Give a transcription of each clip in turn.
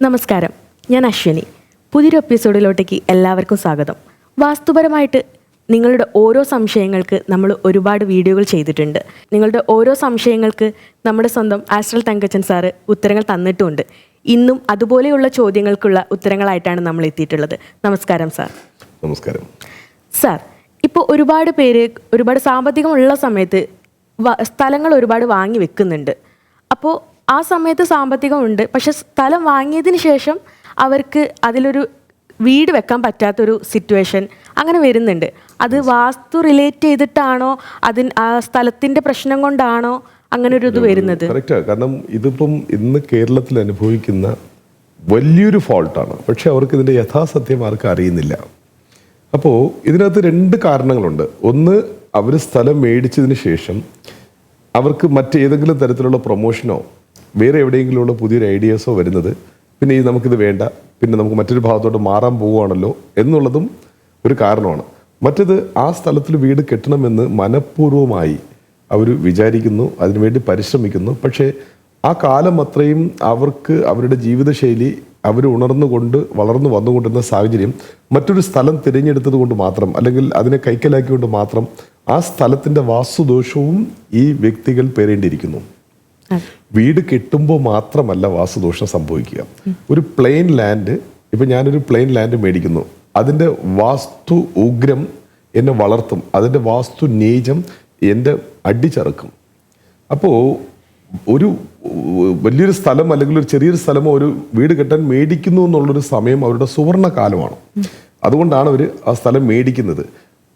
നമസ്കാരം, ഞാൻ അശ്വിനി. പുതിയൊരു എപ്പിസോഡിലോട്ടേക്ക് എല്ലാവർക്കും സ്വാഗതം. വാസ്തുപരമായിട്ട് നിങ്ങളുടെ ഓരോ സംശയങ്ങൾക്ക് നമ്മൾ ഒരുപാട് വീഡിയോകൾ ചെയ്തിട്ടുണ്ട്. നിങ്ങളുടെ ഓരോ സംശയങ്ങൾക്ക് നമ്മുടെ സ്വന്തം ആസ്ട്രൽ തങ്കച്ചൻ സാറ് ഉത്തരങ്ങൾ തന്നിട്ടുമുണ്ട്. ഇന്നും അതുപോലെയുള്ള ചോദ്യങ്ങൾക്കുള്ള ഉത്തരങ്ങളായിട്ടാണ് നമ്മൾ എത്തിയിട്ടുള്ളത്. നമസ്കാരം സാർ. നമസ്കാരം സാർ. ഇപ്പോൾ ഒരുപാട് സാമ്പത്തികമുള്ള സമയത്ത് സ്ഥലങ്ങൾ ഒരുപാട് വാങ്ങി വെക്കുന്നുണ്ട്. അപ്പോൾ ആ സമയത്ത് സാമ്പത്തികമുണ്ട്, പക്ഷെ സ്ഥലം വാങ്ങിയതിന് ശേഷം അവർക്ക് അതിലൊരു വീട് വെക്കാൻ പറ്റാത്തൊരു സിറ്റുവേഷൻ അങ്ങനെ വരുന്നുണ്ട്. അത് വാസ്തു റിലേറ്റ് ചെയ്തിട്ടാണോ, ആ സ്ഥലത്തിൻ്റെ പ്രശ്നം കൊണ്ടാണോ അങ്ങനെ ഒരു ഇത് വരുന്നത്? കറക്റ്റാണ്. കാരണം ഇതിപ്പം ഇന്ന് കേരളത്തിൽ അനുഭവിക്കുന്ന വലിയൊരു ഫോൾട്ടാണ്. പക്ഷെ അവർക്ക് ഇതിൻ്റെ യഥാസത്യം ആർക്കും അറിയുന്നില്ല. അപ്പോൾ ഇതിനകത്ത് രണ്ട് കാരണങ്ങളുണ്ട്. ഒന്ന്, അവർ സ്ഥലം മേടിച്ചതിന് ശേഷം അവർക്ക് മറ്റേതെങ്കിലും തരത്തിലുള്ള പ്രൊമോഷനോ വേറെ എവിടെയെങ്കിലുമുള്ള പുതിയൊരു ഐഡിയാസോ വരുന്നത്, പിന്നെ നമുക്കിത് വേണ്ട, പിന്നെ നമുക്ക് മറ്റൊരു ഭാഗത്തോട്ട് മാറാൻ പോവുകയാണല്ലോ എന്നുള്ളതും ഒരു കാരണമാണ്. മറ്റത്, ആ സ്ഥലത്തിൽ വീട് കെട്ടണമെന്ന് മനഃപൂർവ്വമായി അവർ വിചാരിക്കുന്നു, അതിനുവേണ്ടി പരിശ്രമിക്കുന്നു. പക്ഷേ ആ കാലം അത്രയും അവർക്ക് അവരുടെ ജീവിതശൈലി അവർ ഉണർന്നുകൊണ്ട് വളർന്നു വന്നുകൊണ്ടിരുന്ന സാഹചര്യം മറ്റൊരു സ്ഥലം തിരഞ്ഞെടുത്തത് കൊണ്ട് മാത്രം, അല്ലെങ്കിൽ അതിനെ കൈക്കലാക്കിക്കൊണ്ട് മാത്രം ആ സ്ഥലത്തിൻ്റെ വാസ്തുദോഷവും ഈ വ്യക്തികൾ പേരേണ്ടിയിരിക്കുന്നു. വീട് കെട്ടുമ്പോൾ മാത്രമല്ല വാസ്തുദോഷം സംഭവിക്കുക. ഒരു പ്ലെയിൻ ലാൻഡ്, ഇപ്പം ഞാനൊരു പ്ലെയിൻ ലാൻഡ് മേടിക്കുന്നു, അതിൻ്റെ വാസ്തു ഉഗ്രം എന്നെ വളർത്തും, അതിൻ്റെ വാസ്തു നീചം എൻ്റെ അടിച്ചറക്കും. അപ്പോൾ ഒരു വലിയൊരു സ്ഥലം അല്ലെങ്കിൽ ഒരു ചെറിയൊരു സ്ഥലമോ ഒരു വീട് കെട്ടാൻ മേടിക്കുന്നു എന്നുള്ളൊരു സമയം അവരുടെ സുവർണ്ണ കാലമാണ്. അതുകൊണ്ടാണ് അവർ ആ സ്ഥലം മേടിക്കുന്നത്.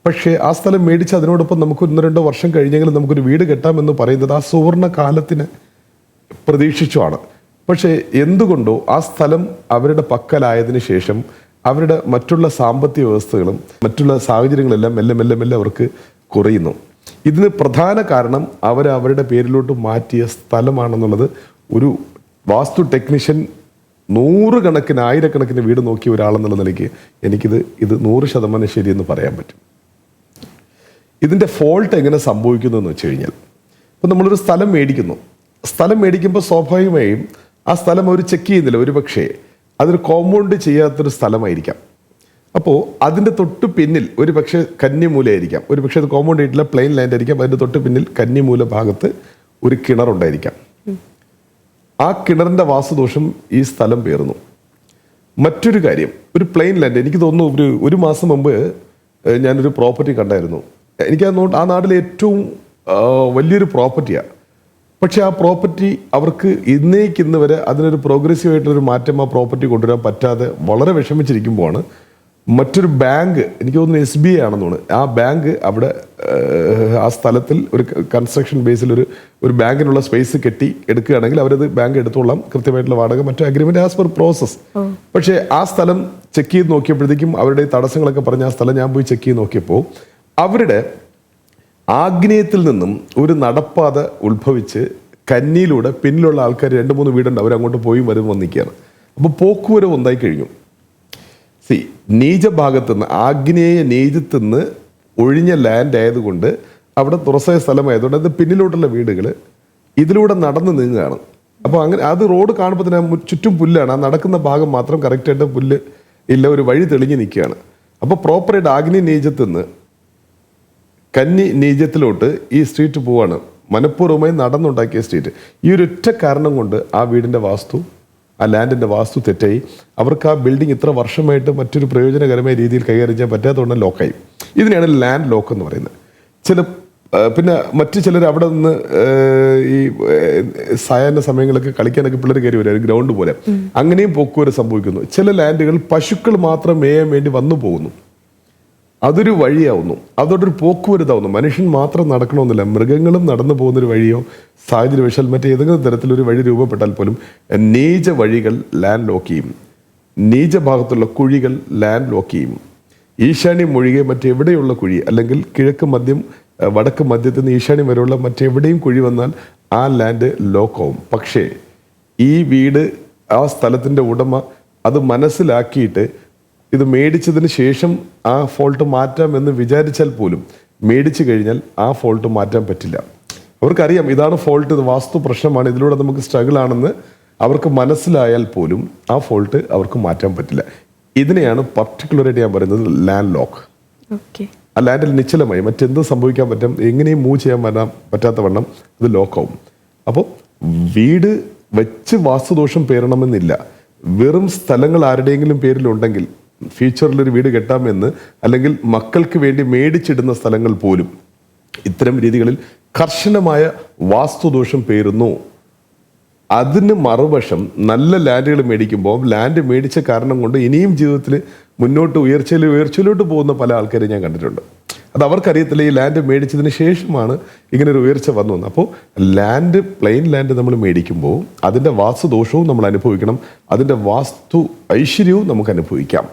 പക്ഷേ ആ സ്ഥലം മേടിച്ച് അതിനോടൊപ്പം നമുക്ക് 1-2 വർഷം കഴിഞ്ഞെങ്കിലും നമുക്കൊരു വീട് കെട്ടാമെന്ന് പറയുന്നത് ആ സുവർണ്ണ കാലത്തിന് പ്രതീക്ഷിച്ചുമാണ്. പക്ഷേ എന്തുകൊണ്ടോ ആ സ്ഥലം അവരുടെ പക്കലായതിനു ശേഷം അവരുടെ മറ്റുള്ള സാമ്പത്തിക വ്യവസ്ഥകളും മറ്റുള്ള സാഹചര്യങ്ങളെല്ലാം മെല്ലെ മെല്ലെ മെല്ലെ അവർക്ക് കുറയുന്നു. ഇതിന് പ്രധാന കാരണം അവരുടെ പേരിലോട്ട് മാറ്റിയ സ്ഥലമാണെന്നുള്ളത് ഒരു വാസ്തു ടെക്നീഷ്യൻ 100 കണക്കിന് 1000 വീട് നോക്കിയ ഒരാളെന്നുള്ള നിലയ്ക്ക് എനിക്കിത് 100% ശരിയെന്ന് പറയാൻ പറ്റും. ഇതിൻ്റെ ഫോൾട്ട് എങ്ങനെ സംഭവിക്കുന്നു എന്ന് വെച്ച് കഴിഞ്ഞാൽ, ഇപ്പം നമ്മളൊരു സ്ഥലം മേടിക്കുമ്പോൾ സ്വാഭാവികമായും ആ സ്ഥലം അവർ ചെക്ക് ചെയ്യുന്നില്ല. ഒരു പക്ഷേ അതൊരു കോമ്പൗണ്ട് ചെയ്യാത്തൊരു സ്ഥലമായിരിക്കാം. അപ്പോൾ അതിൻ്റെ തൊട്ട് പിന്നിൽ ഒരു പക്ഷേ കന്നിമൂലയായിരിക്കാം, ഒരു പക്ഷേ അത് കോമ്പൗണ്ട് ആയിട്ടുള്ള പ്ലെയിൻ ലാൻഡ് ആയിരിക്കാം. അതിൻ്റെ തൊട്ട് പിന്നിൽ കന്നിമൂല ഭാഗത്ത് ഒരു കിണറുണ്ടായിരിക്കാം. ആ കിണറിൻ്റെ വാസ്തുദോഷം ഈ സ്ഥലം പേറുന്നു. മറ്റൊരു കാര്യം, ഒരു പ്ലെയിൻ ലാൻഡ്, എനിക്ക് തോന്നുന്നു ഒരു മാസം മുമ്പ് ഞാനൊരു പ്രോപ്പർട്ടി കണ്ടായിരുന്നു. എനിക്ക് ആ നാട്ടിലെ ഏറ്റവും വലിയൊരു പ്രോപ്പർട്ടിയാണ്. പക്ഷെ ആ പ്രോപ്പർട്ടി അവർക്ക് ഇന്ന് വരെ അതിനൊരു പ്രോഗ്രസീവ് ആയിട്ടൊരു മാറ്റം ആ പ്രോപ്പർട്ടി കൊണ്ടുവരാൻ പറ്റാതെ വളരെ വിഷമിച്ചിരിക്കുമ്പോഴാണ് മറ്റൊരു ബാങ്ക്, എനിക്ക് തോന്നുന്നു SBI ആണെന്ന് തോന്നുന്നു, ആ ബാങ്ക് അവിടെ ആ സ്ഥലത്തിൽ ഒരു കൺസ്ട്രക്ഷൻ ബേസിൽ ഒരു ബാങ്കിനുള്ള സ്പേസ് കെട്ടി എടുക്കുകയാണെങ്കിൽ അവരത് ബാങ്ക് എടുത്തോളാം, കൃത്യമായിട്ടുള്ള വാടക, മറ്റു അഗ്രിമെന്റ് ആസ് പെർ പ്രോസസ്. പക്ഷേ ആ സ്ഥലം ചെക്ക് ചെയ്ത് നോക്കിയപ്പോഴത്തേക്കും അവരുടെ തടസ്സങ്ങളൊക്കെ പറഞ്ഞ ആ സ്ഥലം ഞാൻ പോയി ചെക്ക് ചെയ്ത് നോക്കിയപ്പോൾ അവരുടെ ആഗ്നേയത്തിൽ നിന്നും ഒരു നടപ്പാത ഉത്ഭവിച്ച് കന്നിയിലൂടെ പിന്നിലുള്ള ആൾക്കാർ 2-3 വീടുണ്ട്, അവരങ്ങോട്ട് പോയി വരും നിൽക്കുകയാണ്. അപ്പോൾ പോക്കുവരവ് ഒന്നായി കഴിഞ്ഞു. നീചഭാഗത്തുനിന്ന്, ആഗ്നേയ നീചത്തുനിന്ന് ഒഴിഞ്ഞ ലാൻഡ് ആയതുകൊണ്ട്, അവിടെ തുറസായ സ്ഥലമായതുകൊണ്ട് അത് പിന്നിലോട്ടുള്ള വീടുകൾ ഇതിലൂടെ നടന്ന് നീങ്ങുകയാണ്. അപ്പോൾ അങ്ങനെ അത് റോഡ് കാണുമ്പോൾ തന്നെ ചുറ്റും പുല്ലാണ്, ആ നടക്കുന്ന ഭാഗം മാത്രം കറക്റ്റായിട്ട് പുല്ല് ഇല്ല, ഒരു വഴി തെളിഞ്ഞ് നിൽക്കുകയാണ്. അപ്പോൾ പ്രോപ്പറായിട്ട് ആഗ്നേയ നീചത്തുനിന്ന് കന്നി നീചത്തിലോട്ട് ഈ സ്ട്രീറ്റ് പോവാണ്, മനഃപൂർവ്വമായി നടന്നുണ്ടാക്കിയ സ്ട്രീറ്റ്. ഈ ഒരൊറ്റ കാരണം കൊണ്ട് ആ വീടിൻ്റെ വാസ്തു, ആ ലാൻഡിൻ്റെ വാസ്തു തെറ്റായി. അവർക്ക് ആ ബിൽഡിംഗ് ഇത്ര വർഷമായിട്ട് മറ്റൊരു പ്രയോജനകരമായ രീതിയിൽ കൈകാര്യം ചെയ്യാൻ പറ്റാത്തതുകൊണ്ട് ലോക്കായി. ഇതിനെയാണ് ലാൻഡ് ലോക്ക് എന്ന് പറയുന്നത്. പിന്നെ മറ്റു ചിലർ അവിടെ നിന്ന് ഈ സായാഹ്ന സമയങ്ങളൊക്കെ കളിക്കാനൊക്കെ പിള്ളേർ കയറി വരും, ഗ്രൗണ്ട് പോലെ. അങ്ങനെയും പോക്കുവരവ് സംഭവിക്കുന്നു. ചില ലാൻഡുകൾ പശുക്കൾ മാത്രം മേയാൻ വേണ്ടി വന്നു പോകുന്നു, അതൊരു വഴിയാവുന്നു, അതോടൊരു പോക്കുവരുതാവുന്നു. മനുഷ്യൻ മാത്രം നടക്കണമെന്നില്ല, മൃഗങ്ങളും നടന്നു പോകുന്നൊരു വഴിയോ സാഹചര്യവശാൽ മറ്റേതെങ്കിലും തരത്തിലൊരു വഴി രൂപപ്പെട്ടാൽ പോലും നീച വഴികൾ ലാൻഡ് ലോക്ക് ചെയ്യും, നീച ഭാഗത്തുള്ള കുഴികൾ ലാൻഡ് ലോക്ക് ചെയ്യും. ഈശാന്യം ഒഴികെ മറ്റെവിടെയുള്ള കുഴി, അല്ലെങ്കിൽ കിഴക്ക് മധ്യം വടക്ക് മധ്യത്തിൽ നിന്ന് ഈശാന്യം വരെയുള്ള മറ്റെവിടെയും കുഴി വന്നാൽ ആ ലാൻഡ് ലോക്കാവും. പക്ഷേ ഈ വീട്, ആ സ്ഥലത്തിൻ്റെ ഉടമ അത് മനസ്സിലാക്കിയിട്ട് ഇത് മേടിച്ചതിന് ശേഷം ആ ഫോൾട്ട് മാറ്റാമെന്ന് വിചാരിച്ചാൽ പോലും മേടിച്ചു കഴിഞ്ഞാൽ ആ ഫോൾട്ട് മാറ്റാൻ പറ്റില്ല. അവർക്കറിയാം ഇതാണ് ഫോൾട്ട്, ഇത് വാസ്തു പ്രശ്നമാണ്, ഇതിലൂടെ നമുക്ക് സ്ട്രഗിൾ ആണെന്ന് അവർക്ക് മനസ്സിലായാൽ പോലും ആ ഫോൾട്ട് അവർക്ക് മാറ്റാൻ പറ്റില്ല. ഇതിനെയാണ് പർട്ടിക്കുലറായിട്ട് ഞാൻ പറയുന്നത് ലാൻഡ് ലോക്ക്. ഓക്കെ. ആ ലാൻഡിൽ നിശ്ചലമായി മറ്റെന്ത് സംഭവിക്കാൻ പറ്റും, എങ്ങനെയും മൂവ് ചെയ്യാൻ പറ്റാത്ത വണ്ണം ഇത് ലോക്കാവും. അപ്പോൾ വീട് വെച്ച് വാസ്തുദോഷം പേരണമെന്നില്ല. വെറും സ്ഥലങ്ങൾ ആരുടെയെങ്കിലും പേരിലുണ്ടെങ്കിൽ ഫ്യൂച്ചറിലൊരു വീട് കെട്ടാമെന്ന്, അല്ലെങ്കിൽ മക്കൾക്ക് വേണ്ടി മേടിച്ചിടുന്ന സ്ഥലങ്ങൾ പോലും ഇത്തരം രീതികളിൽ കർശനമായ വാസ്തുദോഷം പേരുന്നു. അതിന് മറുവശം നല്ല ലാൻഡുകൾ മേടിക്കുമ്പോൾ ലാൻഡ് മേടിച്ച കാരണം കൊണ്ട് ഇനിയും ജീവിതത്തിൽ മുന്നോട്ട് ഉയർച്ചയിലോട്ട് പോകുന്ന പല ആൾക്കാരെ ഞാൻ കണ്ടിട്ടുണ്ട്. അത് അവർക്കറിയത്തില്ല, ഈ ലാൻഡ് മേടിച്ചതിന് ശേഷമാണ് ഇങ്ങനെ ഒരു ഉയർച്ച വന്നു. അപ്പോൾ പ്ലെയിൻ ലാൻഡ് നമ്മൾ മേടിക്കുമ്പോൾ അതിൻ്റെ വാസ്തുദോഷവും നമ്മൾ അനുഭവിക്കണം, അതിൻ്റെ വാസ്തു ഐശ്വര്യവും നമുക്ക് അനുഭവിക്കാം.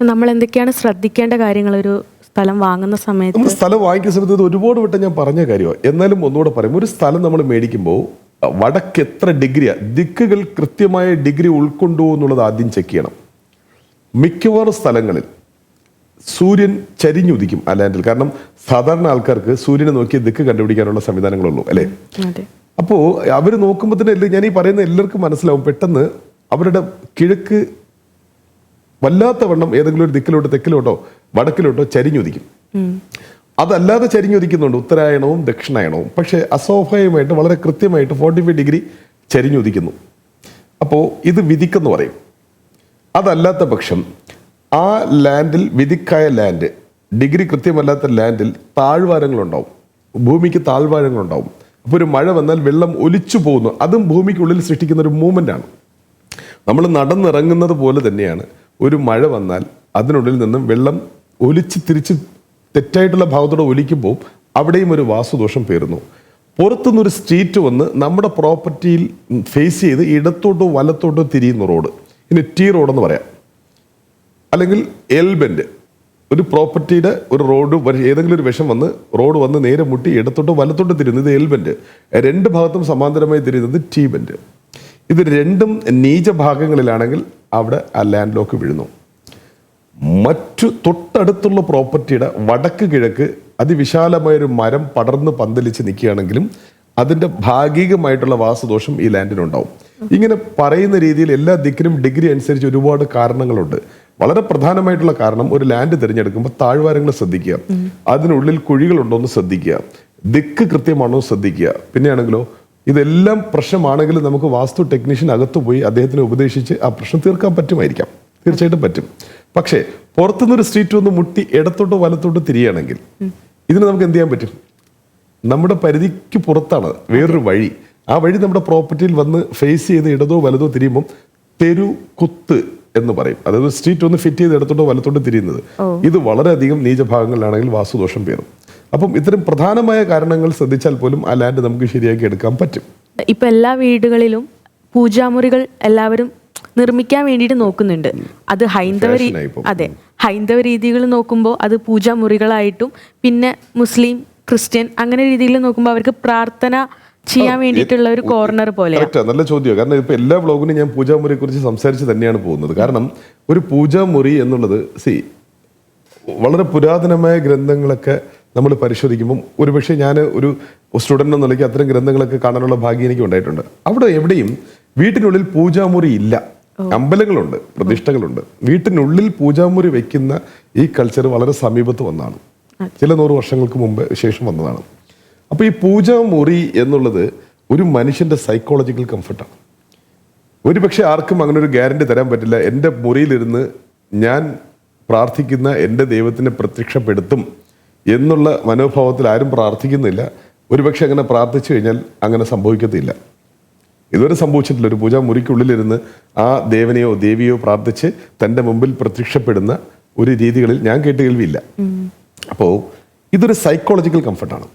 നമ്മൾ എന്തൊക്കെയാണ് ശ്രദ്ധിക്കേണ്ട കാര്യങ്ങൾ ഒരു സ്ഥലം വാങ്ങുന്ന സമയത്ത്? നമ്മൾ സ്ഥലം വാങ്ങിക്കുന്ന സമയത്ത് ഇത് ഒരുപാട് വട്ടം ഞാൻ പറഞ്ഞ കാര്യമാണ്, എന്നാലും ഒന്നുകൂടെ പറയും. ഒരു സ്ഥലം നമ്മൾ മേടിക്കുമ്പോൾ വടക്ക് എത്ര ഡിഗ്രിയാണ്, ദിക്കുകൾ കൃത്യമായ ഡിഗ്രി ഉൾക്കൊണ്ടു എന്നുള്ളത് ആദ്യം ചെക്ക് ചെയ്യണം. മിക്കവാറും സ്ഥലങ്ങളിൽ സൂര്യൻ ചരിഞ്ഞുദിക്കും ആ ലാൻഡിൽ. കാരണം സാധാരണ ആൾക്കാർക്ക് സൂര്യനെ നോക്കി ദിക്ക് കണ്ടുപിടിക്കാനുള്ള സംവിധാനങ്ങളുള്ളൂ, അല്ലേ? അപ്പോൾ അവർ നോക്കുമ്പോൾ തന്നെ ഞാൻ ഈ പറയുന്ന എല്ലാവർക്കും മനസ്സിലാവും. പെട്ടെന്ന് അവരുടെ കിഴക്ക് വല്ലാത്ത വണ്ണം ഏതെങ്കിലും ഒരു ദിക്കിലോട്ടോ തെക്കിലോട്ടോ വടക്കിലോട്ടോ ചരിഞ്ഞുദിക്കും. അതല്ലാതെ ചരിഞ്ഞുദിക്കുന്നുണ്ട് ഉത്തരായണവും ദക്ഷിണായണവും. പക്ഷേ അസ്വാഭാവികമായിട്ട് വളരെ കൃത്യമായിട്ട് 45 ഡിഗ്രി ചരിഞ്ഞുദിക്കുന്നു. അപ്പോൾ ഇത് വിധിക്കെന്ന് പറയും. അതല്ലാത്ത പക്ഷം ആ ലാൻഡിൽ, വിധിക്കായ ലാൻഡ്, ഡിഗ്രി കൃത്യമല്ലാത്ത ലാൻഡിൽ താഴ്വാരങ്ങളുണ്ടാവും, ഭൂമിക്ക് താഴ്വാരങ്ങളുണ്ടാവും. അപ്പോൾ ഒരു മഴ വന്നാൽ വെള്ളം ഒലിച്ചു പോകുന്നു. അതും ഭൂമിക്കുള്ളിൽ സൃഷ്ടിക്കുന്ന ഒരു മൂവ്മെൻ്റാണ്. നമ്മൾ നടന്നിറങ്ങുന്നത് പോലെ തന്നെയാണ് ഒരു മഴ വന്നാൽ അതിനുള്ളിൽ നിന്നും വെള്ളം ഒലിച്ച് തിരിച്ച് തെറ്റായിട്ടുള്ള ഭാഗത്തോടെ ഒലിക്കുമ്പോൾ അവിടെയും ഒരു വാസ്തുദോഷം പേരുന്നു. പുറത്തുനിന്നൊരു സ്ട്രീറ്റ് വന്ന് നമ്മുടെ പ്രോപ്പർട്ടിയിൽ ഫേസ് ചെയ്ത് ഇടത്തോട്ടോ വലത്തോട്ടോ തിരിയുന്ന റോഡ്, ഇനി ടി റോഡെന്ന് പറയാം, അല്ലെങ്കിൽ എൽ ബെൻഡ്. ഒരു പ്രോപ്പർട്ടിയുടെ ഒരു റോഡ് ഏതെങ്കിലും ഒരു വശം വന്ന് റോഡ് വന്ന് നേരെ മുട്ടി ഇടത്തോട്ടോ വലത്തോട്ടോ തിരിയുന്നത് എൽ ബെൻഡ്, രണ്ട് ഭാഗത്തും സമാന്തരമായി തിരിയുന്നത് ടി ബെൻഡ്. ഇത് രണ്ടും നീച ഭാഗങ്ങളിലാണെങ്കിൽ അവിടെ ആ ലാൻഡ് ലോക്ക് വീഴുന്നു. മറ്റു തൊട്ടടുത്തുള്ള പ്രോപ്പർട്ടിയുടെ വടക്ക് കിഴക്ക് അതിവിശാലമായൊരു മരം പടർന്ന് പന്തലിച്ച് നിൽക്കുകയാണെങ്കിലും അതിൻ്റെ ഭാഗികമായിട്ടുള്ള വാസ്തുദോഷം ഈ ലാൻഡിനുണ്ടാവും. ഇങ്ങനെ പറയുന്ന രീതിയിൽ എല്ലാ ദിക്കിനും ഡിഗ്രി അനുസരിച്ച് ഒരുപാട് കാരണങ്ങളുണ്ട്. വളരെ പ്രധാനമായിട്ടുള്ള കാരണം, ഒരു ലാൻഡ് തിരഞ്ഞെടുക്കുമ്പോൾ താഴ്വാരങ്ങൾ ശ്രദ്ധിക്കുക, അതിനുള്ളിൽ കുഴികളുണ്ടോയെന്ന് ശ്രദ്ധിക്കുക, ദിക്ക് കൃത്യമാണോ ശ്രദ്ധിക്കുക. പിന്നെയാണെങ്കിലോ ഇതെല്ലാം പ്രശ്നമാണെങ്കിലും നമുക്ക് വാസ്തു ടെക്നീഷ്യൻ അകത്ത് പോയി അദ്ദേഹത്തിനെ ഉപദേശിച്ച് ആ പ്രശ്നം തീർക്കാൻ പറ്റുമായിരിക്കാം, തീർച്ചയായിട്ടും പറ്റും. പക്ഷേ പുറത്തുനിന്നൊരു സ്ട്രീറ്റ് ഒന്ന് മുട്ടി ഇടത്തോട്ടോ വലത്തോട്ടോ തിരിയുകയാണെങ്കിൽ ഇതിന് നമുക്ക് എന്ത് ചെയ്യാൻ പറ്റും? നമ്മുടെ പരിധിക്ക് പുറത്താണ് വേറൊരു വഴി. ആ വഴി നമ്മുടെ പ്രോപ്പർട്ടിയിൽ വന്ന് ഫേസ് ചെയ്ത് ഇടതോ വലതോ തിരിയുമ്പം തെരു കുത്ത് എന്ന് പറയും. അതായത് സ്ട്രീറ്റ് ഒന്ന് ഫിറ്റ് ചെയ്ത് ഇടത്തോട്ടോ വലത്തോട്ടോ തിരിയുന്നത്. ഇത് വളരെയധികം നീചഭാഗങ്ങളിലാണെങ്കിൽ വാസ്തുദോഷം പേരും. അപ്പം ഇത്തരം പ്രധാനമായ കാരണങ്ങൾ ശ്രദ്ധിച്ചാൽ പോലും ആ ലാൻഡ് നമുക്ക് ശരിയാക്കി എടുക്കാൻ പറ്റും. ഇപ്പൊ എല്ലാ വീടുകളിലും പൂജാമുറികൾ എല്ലാവരും നിർമ്മിക്കാൻ വേണ്ടിയിട്ട് നോക്കുന്നുണ്ട്. അത് ഹൈന്ദവ രീതികൾ നോക്കുമ്പോൾ അത് പൂജാമുറികളായിട്ടും, പിന്നെ മുസ്ലിം, ക്രിസ്ത്യൻ അങ്ങനെ രീതിയിൽ നോക്കുമ്പോൾ അവർക്ക് പ്രാർത്ഥന ചെയ്യാൻ വേണ്ടിയിട്ടുള്ള ഒരു കോർണർ പോലെ. നല്ല ചോദ്യമാണ്. കാരണം ഇപ്പൊ എല്ലാ വ്ളോഗിനും ഞാൻ പൂജാമുറിയെ കുറിച്ച് സംസാരിച്ച് തന്നെയാണ് പോകുന്നത്. കാരണം ഒരു പൂജാമുറി എന്നുള്ളത് വളരെ പുരാതനമായ ഗ്രന്ഥങ്ങളൊക്കെ നമ്മൾ പരിശോധിക്കുമ്പം ഒരുപക്ഷെ ഞാൻ ഒരു സ്റ്റുഡൻ്റ് എന്ന നിലയ്ക്ക് അത്തരം ഗ്രന്ഥങ്ങളൊക്കെ കാണാനുള്ള ഭാഗ്യം എനിക്ക് ഉണ്ടായിട്ടുണ്ട്. അവിടെ എവിടെയും വീട്ടിനുള്ളിൽ പൂജാമുറി ഇല്ല. അമ്പലങ്ങളുണ്ട്, പ്രതിഷ്ഠകളുണ്ട്. വീട്ടിനുള്ളിൽ പൂജാമുറി വെക്കുന്ന ഈ കൾച്ചർ വളരെ സമീപത്ത് വന്നതാണ്, ചില 100 വർഷങ്ങൾക്ക് മുമ്പ് ശേഷം വന്നതാണ്. അപ്പോൾ ഈ പൂജാമുറി എന്നുള്ളത് ഒരു മനുഷ്യൻ്റെ സൈക്കോളജിക്കൽ കംഫർട്ടാണ്. ഒരുപക്ഷെ ആർക്കും അങ്ങനെ ഒരു ഗ്യാരണ്ടി തരാൻ പറ്റില്ല, എൻ്റെ മുറിയിലിരുന്ന് ഞാൻ പ്രാർത്ഥിക്കുന്ന എൻ്റെ ദൈവത്തിനെ പ്രത്യക്ഷപ്പെടുത്തും എന്നുള്ള മനോഭാവത്തിൽ ആരും പ്രാർത്ഥിക്കുന്നില്ല. ഒരുപക്ഷെ അങ്ങനെ പ്രാർത്ഥിച്ചു കഴിഞ്ഞാൽ അങ്ങനെ സംഭവിക്കത്തില്ല. ഇതുവരെ സംഭവിച്ചിട്ടില്ല. ഒരു പൂജാമുറിക്കുള്ളിലിരുന്ന് ആ ദേവനെയോ ദേവിയോ പ്രാർത്ഥിച്ച് തൻ്റെ മുമ്പിൽ പ്രത്യക്ഷപ്പെടുന്ന ഒരു രീതികളിൽ ഞാൻ കേട്ടുകേൾവിയില്ല. അപ്പോൾ ഇതൊരു സൈക്കോളജിക്കൽ കംഫർട്ടാണ്.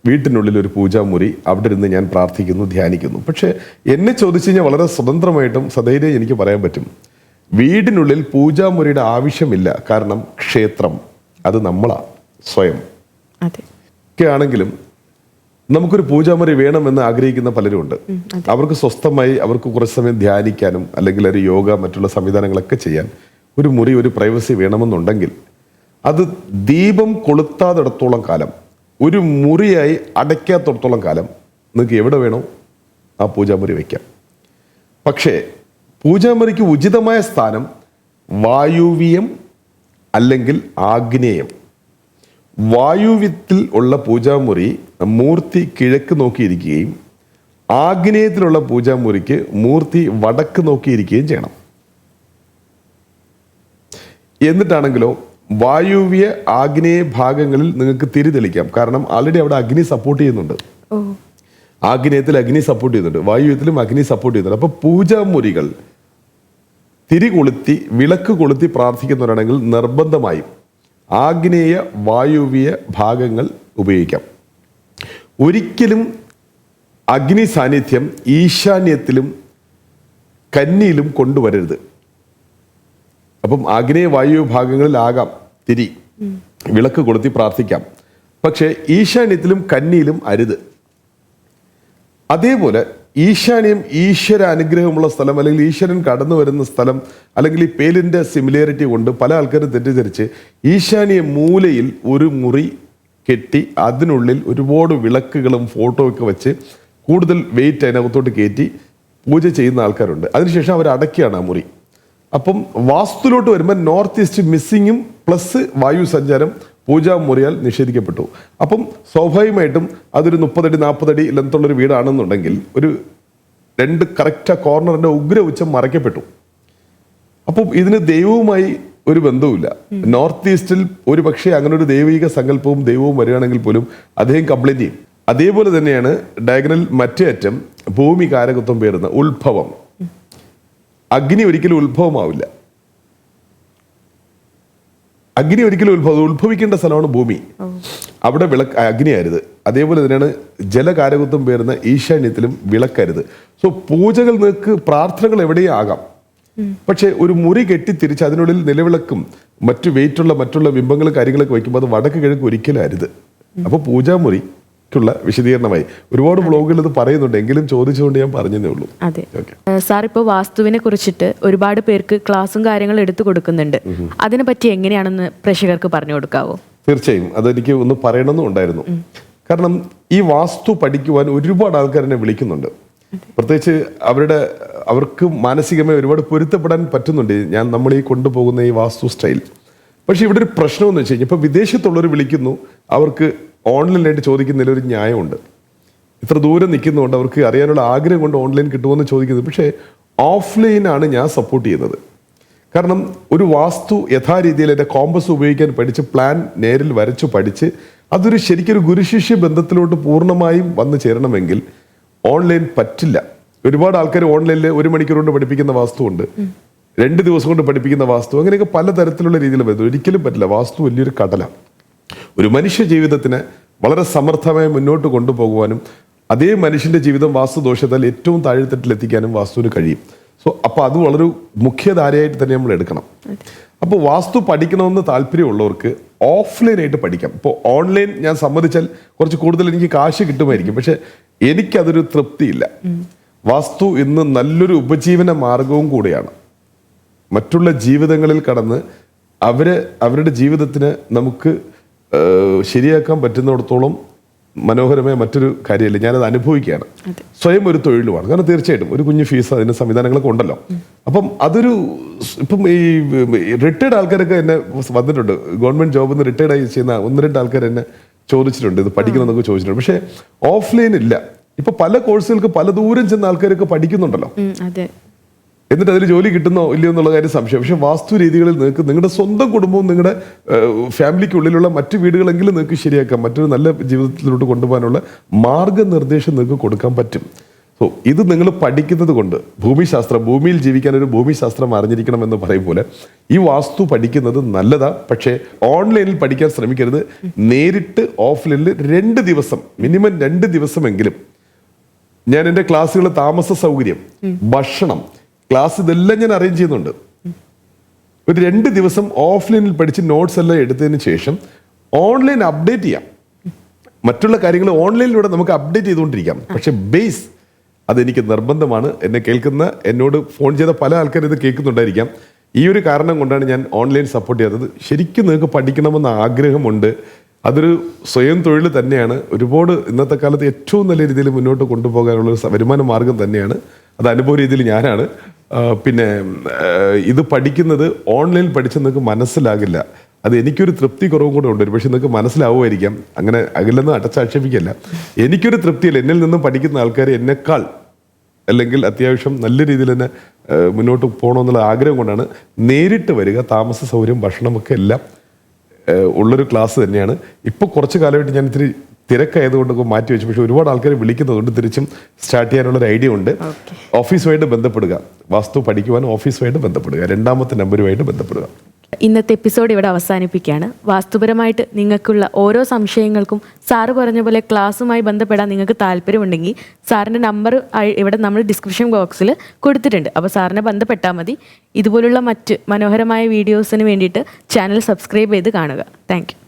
വീട്ടിനുള്ളിൽ ഒരു പൂജാമുറി, അവിടെ ഇരുന്ന് ഞാൻ പ്രാർത്ഥിക്കുന്നു, ധ്യാനിക്കുന്നു. പക്ഷേ എന്നെ ചോദിച്ചു കഴിഞ്ഞാൽ വളരെ സ്വതന്ത്രമായിട്ടും സധൈര്യം എനിക്ക് പറയാൻ പറ്റും, വീടിനുള്ളിൽ പൂജാമുറിയുടെ ആവശ്യമില്ല. കാരണം ക്ഷേത്രം അത് നമ്മളാ സ്വയം ഒക്കെ ആണെങ്കിലും നമുക്കൊരു പൂജാമുറി വേണമെന്ന് ആഗ്രഹിക്കുന്ന പലരും ഉണ്ട്. അവർക്ക് സ്വസ്ഥമായി അവർക്ക് കുറച്ച് സമയം ധ്യാനിക്കാനും അല്ലെങ്കിൽ ഒരു യോഗ മറ്റുള്ള സംവിധാനങ്ങളൊക്കെ ചെയ്യാൻ ഒരു മുറി, ഒരു പ്രൈവസി വേണമെന്നുണ്ടെങ്കിൽ അത് ദീപം കൊളുത്താത്തിടത്തോളം കാലം, ഒരു മുറിയായി അടയ്ക്കാത്തിടത്തോളം കാലം നിങ്ങൾക്ക് എവിടെ വേണോ ആ പൂജാമുറി വയ്ക്കാം. പക്ഷേ പൂജാമുറിക്ക് ഉചിതമായ സ്ഥാനം വായുവ്യം അല്ലെങ്കിൽ ആഗ്നേയം. വായുവ്യത്തിൽ ഉള്ള പൂജാമുറി മൂർത്തി കിഴക്ക് നോക്കിയിരിക്കുകയും ആഗ്നേയത്തിലുള്ള പൂജാമുറിക്ക് മൂർത്തി വടക്ക് നോക്കിയിരിക്കുകയും ചെയ്യണം. എന്നിട്ടാണെങ്കിലോ വായുവ്യ ആഗ്നേയ ഭാഗങ്ങളിൽ നിങ്ങൾക്ക് തിരി തെളിക്കാം. കാരണം ആൾറെഡി അവിടെ അഗ്നി സപ്പോർട്ട് ചെയ്യുന്നുണ്ട്. ആഗ്നേയത്തിൽ അഗ്നി സപ്പോർട്ട് ചെയ്യുന്നുണ്ട്, വായുവ്യത്തിലും അഗ്നി സപ്പോർട്ട് ചെയ്യുന്നുണ്ട്. അപ്പൊ പൂജാമുറികൾ തിരി കൊളുത്തി വിളക്ക് കൊളുത്തി പ്രാർത്ഥിക്കുന്നവരാണെങ്കിൽ നിർബന്ധമായും ആഗ്നേയ വായുവ്യ ഭാഗങ്ങൾ ഉപയോഗിക്കാം. ഒരിക്കലും അഗ്നി സാന്നിധ്യം ഈശാന്യത്തിലും കന്നിയിലും കൊണ്ടുവരരുത്. അപ്പം ആഗ്നേയ വായു ഭാഗങ്ങളിലാകാം തിരി വിളക്ക് കൊളുത്തി പ്രാർത്ഥിക്കാം, പക്ഷേ ഈശാന്യത്തിലും കന്നിയിലും അരുത്. അതേപോലെ ഈശാന്യം ഈശ്വര അനുഗ്രഹമുള്ള സ്ഥലം അല്ലെങ്കിൽ ഈശ്വരൻ കടന്നു വരുന്ന സ്ഥലം അല്ലെങ്കിൽ ഈ പേരിന്റെ സിമിലാരിറ്റി കൊണ്ട് പല ആൾക്കാരും തെറ്റിദ്ധരിച്ച് ഈശാന്യ മൂലയിൽ ഒരു മുറി കെട്ടി അതിനുള്ളിൽ ഒരുപാട് വിളക്കുകളും ഫോട്ടോ ഒക്കെ വെച്ച് കൂടുതൽ വെയിറ്റ് അതിനകത്തോട്ട് കയറ്റി പൂജ ചെയ്യുന്ന ആൾക്കാരുണ്ട്. അതിനുശേഷം അവർ അടയ്ക്കുകയാണ് ആ മുറി. അപ്പം വാസ്തുലോട്ട് വരുമ്പോൾ നോർത്ത് ഈസ്റ്റ് മിസ്സിങ്ങും പ്ലസ് വായു സഞ്ചാരം പൂജാമുറിയാൽ നിഷേധിക്കപ്പെട്ടു. അപ്പം സ്വാഭാവികമായിട്ടും അതൊരു 30 അടി 40 അടി ലെങ്ത്തുള്ളൊരു വീടാണെന്നുണ്ടെങ്കിൽ ഒരു 2 കറക്റ്റ് കോർണറിന്റെ ഉഗ്ര ഉച്ചം മറയ്ക്കപ്പെട്ടു. അപ്പം ഇതിന് ദൈവവുമായി ഒരു ബന്ധവുമില്ല. നോർത്ത് ഈസ്റ്റിൽ ഒരു പക്ഷേ അങ്ങനെ ഒരു ദൈവിക സങ്കല്പവും ദൈവവും വരികയാണെങ്കിൽ പോലും അദ്ദേഹം കംപ്ലൈന്റ് ചെയ്യും. അതേപോലെ തന്നെയാണ് ഡയഗണൽ മറ്റേ അറ്റം ഭൂമി കാരകത്വം പേരുന്ന ഉത്ഭവം. അഗ്നി ഒരിക്കലും ഉത്ഭവമാവില്ല. അഗ്നി ഒരിക്കലും ഉത്ഭവിക്കേണ്ട സ്ഥലമാണ് ഭൂമി. അവിടെ അഗ്നിയായിരുത്. അതേപോലെ തന്നെയാണ് ജലകാരകത്വം പേരുന്ന ഈശാന്യത്തിലും വിളക്കരുത്. സോ പൂജകൾ നിങ്ങൾക്ക് പ്രാർത്ഥനകൾ എവിടെയും ആകാം, പക്ഷെ ഒരു മുറി കെട്ടി തിരിച്ച് അതിനുള്ളിൽ നിലവിളക്കും മറ്റു വെയിറ്റുള്ള മറ്റുള്ള ബിംബങ്ങളും കാര്യങ്ങളൊക്കെ വയ്ക്കുമ്പോൾ അത് വടക്ക് കിഴക്ക് ഒരിക്കലും അരുത്. അപ്പോൾ പൂജാമുറി വിശദീകരണമായി ഒരുപാട് ബ്ലോഗുകൾ ഇത് പറയുന്നുണ്ട്, എങ്കിലും ചോദിച്ചുകൊണ്ട് ഞാൻ പറഞ്ഞതേ ഉള്ളൂ. അതെ സാർ, ഇപ്പോൾ വാസ്തുവിനെ കുറിച്ചിട്ട് ഒരുപാട് പേർക്ക് ക്ലാസ്സും കാര്യങ്ങളും എടുത്തു കൊടുക്കുന്നുണ്ട്. അതിനെ പറ്റി എങ്ങനെയാണെന്ന് പ്രേക്ഷകർക്ക് പറഞ്ഞു കൊടുക്കാവോ? തീർച്ചയായും അതെനിക്ക് ഒന്ന് പറയണമെന്നുണ്ടായിരുന്നു. കാരണം ഈ വാസ്തു പഠിക്കുവാൻ ഒരുപാട് ആൾക്കാർ എന്നെ വിളിക്കുന്നുണ്ട്. പ്രത്യേകിച്ച് അവർക്ക് മാനസികമായി ഒരുപാട് പൊരുത്തപ്പെടാൻ പറ്റുന്നുണ്ട് നമ്മൾ ഈ കൊണ്ടുപോകുന്ന ഈ വാസ്തു സ്റ്റൈൽ. പക്ഷെ ഇവിടെ ഒരു പ്രശ്നം എന്ന് വെച്ച് കഴിഞ്ഞാൽ ഇപ്പൊ വിദേശത്തുള്ളവർ വിളിക്കുന്നു, അവർക്ക് ഓൺലൈനായിട്ട് ചോദിക്കുന്നതിൽ ഒരു ന്യായമുണ്ട്. ഇത്ര ദൂരം നിൽക്കുന്നതുകൊണ്ട് അവർക്ക് അറിയാനുള്ള ആഗ്രഹം കൊണ്ട് ഓൺലൈൻ കിട്ടുമെന്ന് ചോദിക്കുന്നത്. പക്ഷേ ഓഫ്ലൈനാണ് ഞാൻ സപ്പോർട്ട് ചെയ്യുന്നത്. കാരണം ഒരു വാസ്തു യഥാരീതിയിൽ എൻ്റെ കോമ്പസ് ഉപയോഗിക്കാൻ പഠിച്ച് പ്ലാൻ നേരിൽ വരച്ചു പഠിച്ച് അതൊരു ശരിക്കൊരു ഗുരുശിഷ്യ ബന്ധത്തിലോട്ട് പൂർണ്ണമായും വന്നു ചേരണമെങ്കിൽ ഓൺലൈൻ പറ്റില്ല. ഒരുപാട് ആൾക്കാർ ഓൺലൈനിൽ 1 മണിക്കൂർ കൊണ്ട് പഠിപ്പിക്കുന്ന വാസ്തുവുണ്ട്, 2 ദിവസം കൊണ്ട് പഠിപ്പിക്കുന്ന വാസ്തു, അങ്ങനെയൊക്കെ പലതരത്തിലുള്ള രീതിയിൽ വരുന്നത്. ഒരിക്കലും പറ്റില്ല. വാസ്തു വലിയൊരു കടലാണ്. ഒരു മനുഷ്യ ജീവിതത്തിന് വളരെ സമർത്ഥമായി മുന്നോട്ട് കൊണ്ടുപോകുവാനും അതേ മനുഷ്യന്റെ ജീവിതം വാസ്തുദോഷത്താൽ ഏറ്റവും താഴെത്തട്ടിലെത്തിക്കാനും വാസ്തുവിന് കഴിയും. അപ്പോൾ അത് വളരെ മുഖ്യധാരയായിട്ട് തന്നെ നമ്മൾ എടുക്കണം. അപ്പോൾ വാസ്തു പഠിക്കണമെന്ന് താല്പര്യമുള്ളവർക്ക് ഓഫ്ലൈനായിട്ട് പഠിക്കാം. ഇപ്പോൾ ഓൺലൈൻ ഞാൻ സമ്മതിച്ചാൽ കുറച്ച് കൂടുതൽ എനിക്ക് കാശ് കിട്ടുമായിരിക്കും, പക്ഷെ എനിക്കതൊരു തൃപ്തിയില്ല. വാസ്തു ഇന്ന് നല്ലൊരു ഉപജീവന മാർഗവും കൂടെയാണ്. മറ്റുള്ള ജീവിതങ്ങളിൽ കടന്ന് അവരുടെ ജീവിതത്തിന് നമുക്ക് ശരിയാക്കാൻ പറ്റുന്നിടത്തോളം മനോഹരമായ മറ്റൊരു കാര്യമില്ല. ഞാനത് അനുഭവിക്കുകയാണ്. സ്വയം ഒരു തൊഴിലുമാണ്. കാരണം തീർച്ചയായിട്ടും ഒരു കുഞ്ഞു ഫീസ് അതിന് സംവിധാനങ്ങളൊക്കെ ഉണ്ടല്ലോ. അപ്പം ഇപ്പം ഈ റിട്ടയർഡ് ആൾക്കാരൊക്കെ എന്നെ വന്നിട്ടുണ്ട്. ഗവൺമെന്റ് ജോബിൽ നിന്ന് റിട്ടയർഡ് ആയി ചെയ്യുന്ന 1-2 ആൾക്കാർ എന്നെ ചോദിച്ചിട്ടുണ്ട് ഇത് പഠിക്കണമെന്നൊക്കെ ചോദിച്ചിട്ടുണ്ട്. പക്ഷേ ഓഫ്ലൈൻ ഇല്ല. ഇപ്പൊ പല കോഴ്സുകൾക്ക് പല ദൂരം ചെന്ന ആൾക്കാരൊക്കെ പഠിക്കുന്നുണ്ടല്ലോ. എന്നിട്ട് അതിൽ ജോലി കിട്ടുന്നോ ഇല്ലയോ എന്നുള്ള കാര്യം സംശയം. പക്ഷെ വാസ്തു രീതികളിൽ നിങ്ങൾക്ക് നിങ്ങളുടെ സ്വന്തം കുടുംബവും നിങ്ങളുടെ ഫാമിലിക്കുള്ളിലുള്ള മറ്റു വീടുകളെങ്കിലും നിങ്ങൾക്ക് ശരിയാക്കാം. മറ്റൊരു നല്ല ജീവിതത്തിലോട്ട് കൊണ്ടുപോകാനുള്ള മാർഗനിർദ്ദേശം നിങ്ങൾക്ക് കൊടുക്കാൻ പറ്റും. സോ ഇത് നിങ്ങൾ പഠിക്കുന്നത് കൊണ്ട് ഭൂമിയിൽ ജീവിക്കാൻ ഒരു ഭൂമിശാസ്ത്രം അറിഞ്ഞിരിക്കണം എന്ന് പറയും പോലെ ഈ വാസ്തു പഠിക്കുന്നത് നല്ലതാ. പക്ഷേ ഓൺലൈനിൽ പഠിക്കാൻ ശ്രമിക്കരുത്. നേരിട്ട് ഓഫ്ലൈനിൽ 2 ദിവസം മിനിമം 2 ദിവസമെങ്കിലും ഞാൻ എൻ്റെ ക്ലാസ്സുകൾ താമസ സൗകര്യം, ഭക്ഷണം, ക്ലാസ് ഇതെല്ലാം ഞാൻ അറേഞ്ച് ചെയ്യുന്നുണ്ട്. ഒരു 2 ദിവസം ഓഫ്ലൈനിൽ പഠിച്ച് നോട്ട്സ് എല്ലാം എടുത്തതിന് ശേഷം ഓൺലൈൻ അപ്ഡേറ്റ് ചെയ്യാം. മറ്റുള്ള കാര്യങ്ങൾ ഓൺലൈനിലൂടെ നമുക്ക് അപ്ഡേറ്റ് ചെയ്തുകൊണ്ടിരിക്കാം. പക്ഷെ ബേസ് അതെനിക്ക് നിർബന്ധമാണ്. എന്നെ കേൾക്കുന്ന എന്നോട് ഫോൺ ചെയ്ത പല ആൾക്കാരും ഇത് കേൾക്കുന്നുണ്ടായിരിക്കാം. ഈ ഒരു കാരണം കൊണ്ടാണ് ഞാൻ ഓൺലൈൻ സപ്പോർട്ട് ചെയ്യാത്തത്. ശരിക്കും നിങ്ങൾക്ക് പഠിക്കണമെന്ന് ആഗ്രഹമുണ്ട്. അതൊരു സ്വയം തൊഴിൽ തന്നെയാണ്. ഒരുപാട് ഇന്നത്തെ കാലത്ത് ഏറ്റവും നല്ല രീതിയിൽ മുന്നോട്ട് കൊണ്ടുപോകാനുള്ള ഒരു വരുമാന മാർഗം തന്നെയാണ്. അത് അനുഭവ രീതിയിൽ ഞാനാണ്. പിന്നെ ഇത് പഠിക്കുന്നത് ഓൺലൈൻ പഠിച്ച് നിങ്ങൾക്ക് മനസ്സിലാകില്ല. അത് എനിക്കൊരു തൃപ്തി കുറവും കൂടെ ഉണ്ട്, പക്ഷെ നിങ്ങൾക്ക് മനസ്സിലാവുമായിരിക്കാം. അങ്ങനെ അകലെന്ന് അടച്ചാക്ഷേപിക്കല്ല. എനിക്കൊരു തൃപ്തിയില്ല. എന്നിൽ നിന്നും പഠിക്കുന്ന ആൾക്കാർ എന്നെക്കാൾ അല്ലെങ്കിൽ അത്യാവശ്യം നല്ല രീതിയിൽ തന്നെ മുന്നോട്ട് പോകണമെന്നുള്ള ആഗ്രഹം കൊണ്ടാണ് നേരിട്ട് വരിക. താമസ സൗകര്യം, ഭക്ഷണമൊക്കെ എല്ലാം ഉള്ളൊരു ക്ലാസ് തന്നെയാണ്. ഇപ്പോൾ കുറച്ച് കാലമായിട്ട് ഞാൻ ഇത്തിരി തിരക്കായതുകൊണ്ടൊക്കെ മാറ്റി വെച്ചു. പക്ഷെ ഒരുപാട് ആൾക്കാർ വിളിക്കുന്നതുകൊണ്ട് തിരിച്ചും സ്റ്റാർട്ട് ചെയ്യാനുള്ളൊരു ഐഡിയ ഉണ്ട്. ഓഫീസുമായിട്ട് ബന്ധപ്പെടുക, വാസ്തു പഠിക്കുവാൻ ഓഫീസുമായിട്ട് ബന്ധപ്പെടുക, 2ാമത്തെ നമ്പറുമായിട്ട് ബന്ധപ്പെടുക. ഇന്നത്തെ എപ്പിസോഡ് ഇവിടെ അവസാനിപ്പിക്കുകയാണ്. വാസ്തുപരമായിട്ട് നിങ്ങൾക്കുള്ള ഓരോ സംശയങ്ങൾക്കും സാറ് പറഞ്ഞ പോലെ ക്ലാസ്സുമായി ബന്ധപ്പെടാൻ നിങ്ങൾക്ക് താല്പര്യമുണ്ടെങ്കിൽ സാറിൻ്റെ നമ്പർ ഇവിടെ നമ്മൾ ഡിസ്ക്രിപ്ഷൻ ബോക്സിൽ കൊടുത്തിട്ടുണ്ട്. അപ്പോൾ സാറിനെ ബന്ധപ്പെട്ടാൽ മതി. ഇതുപോലുള്ള മറ്റ് മനോഹരമായ വീഡിയോസിന് വേണ്ടിയിട്ട് ചാനൽ സബ്സ്ക്രൈബ് ചെയ്ത് കാണുക. Thank you.